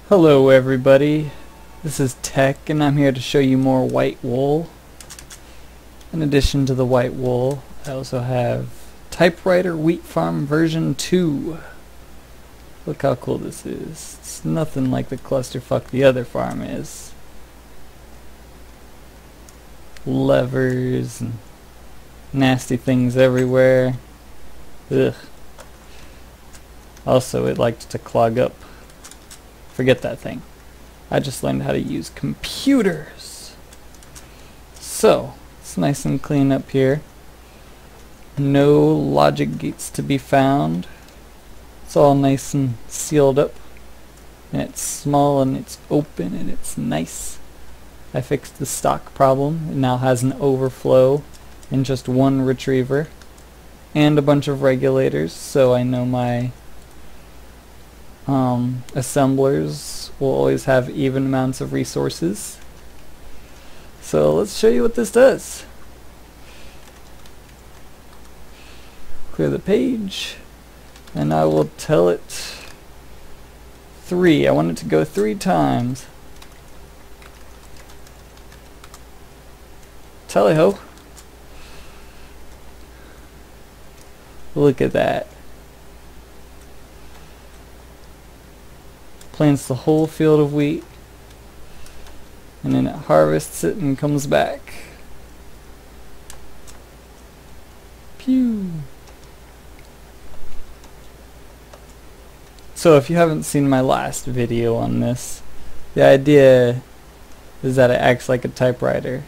Hello everybody, this is Tech and I'm here to show you more white wool. In addition to the white wool, I also have Typewriter Wheat Farm version 2. Look how cool this is. It's nothing like the clusterfuck the other farm is. Levers and nasty things everywhere. Ugh. Also, it likes to clog up. Forget that thing. I just learned how to use computers. So, it's nice and clean up here. No logic gates to be found. It's all nice and sealed up. And it's small and it's open and it's nice. I fixed the stock problem. It now has an overflow and just one retriever. And a bunch of regulators, so I know my assemblers will always have even amounts of resources. So let's show you what this does. Clear the page and I will tell it 3. I want it to go 3 times. Tally-ho. Look at that. Plants the whole field of wheat and then it harvests it and comes back. Pew! So if you haven't seen my last video on this, the idea is that it acts like a typewriter.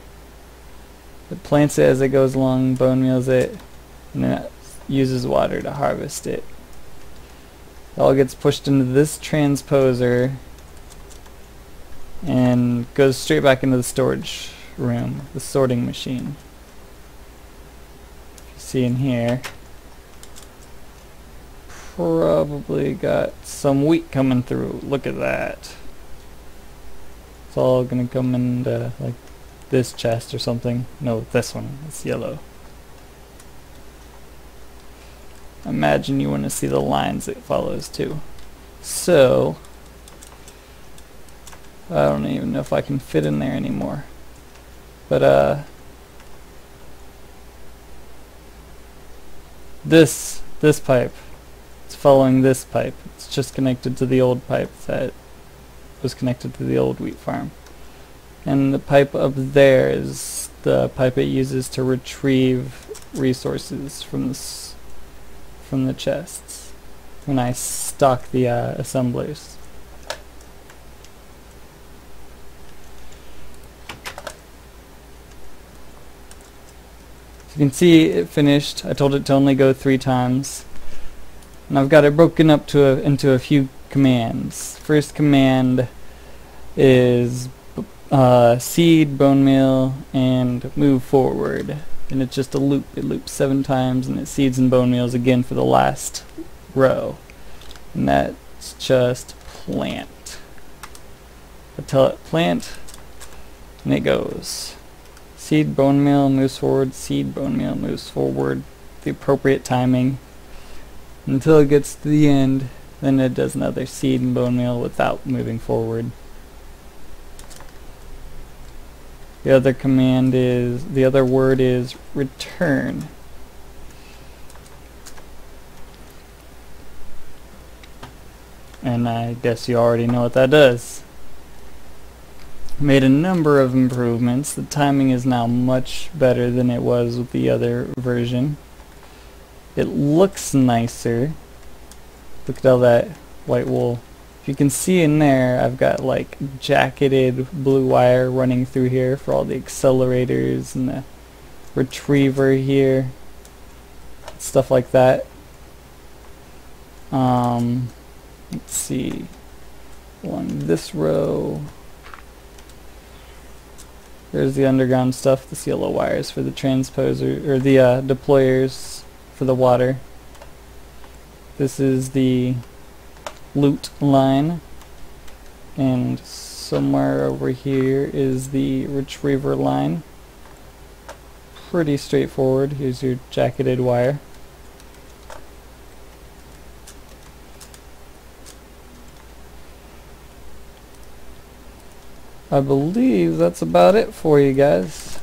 It plants it as it goes along, bone meals it, and then it uses water to harvest it. It all gets pushed into this transposer and goes straight back into the storage room, the sorting machine. You see in here, probably got some wheat coming through. Look at that. It's all gonna come into like this chest or something. No, this one. It's yellow. Imagine you want to see the lines it follows too. So, I don't even know if I can fit in there anymore. But this pipe, it's following this pipe. It's just connected to the old pipe that was connected to the old wheat farm. And the pipe up there is the pipe it uses to retrieve resources from the chests when I stock the assemblers. As you can see, it finished. I told it to only go 3 times. And I've got it broken up into a few commands. First command is seed, bone meal, and move forward. And it's just a loop. It loops 7 times and it seeds and bone meals again for the last row. And that's just plant. I tell it plant and it goes. Seed, bone meal, moves forward, seed, bone meal, moves forward. The appropriate timing. Until it gets to the end, then it does another seed and bone meal without moving forward. The other command is, the other word is return. And I guess you already know what that does. Made a number of improvements. The timing is now much better than it was with the other version. It looks nicer. Look at all that white wool. You can see in there I've got like jacketed blue wire running through here for all the accelerators and the retriever here, stuff like that. Let's see, along this row there's the underground stuff, the yellow wires for the transposer or the deployers for the water. This is the loot line, and somewhere over here is the retriever line. Pretty straightforward. Here's your jacketed wire. I believe that's about it for you guys.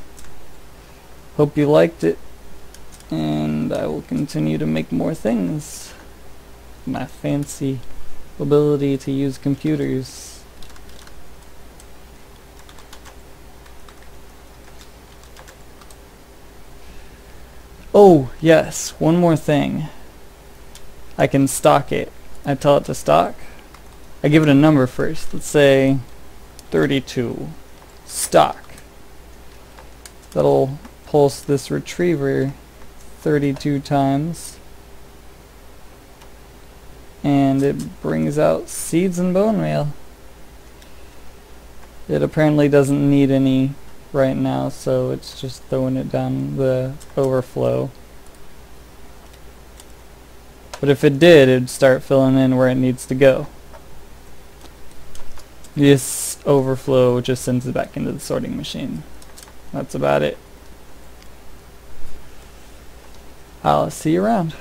Hope you liked it, and I will continue to make more things. My fancy ability to use computers. Oh, yes, one more thing. I can stock it. I tell it to stock. I give it a number first. Let's say 32. Stock. That'll pulse this retriever 32 times. And it brings out seeds and bone meal. It apparently doesn't need any right now, so it's just throwing it down the overflow. But if it did, it'd start filling in where it needs to go. This overflow just sends it back into the sorting machine. That's about it. I'll see you around.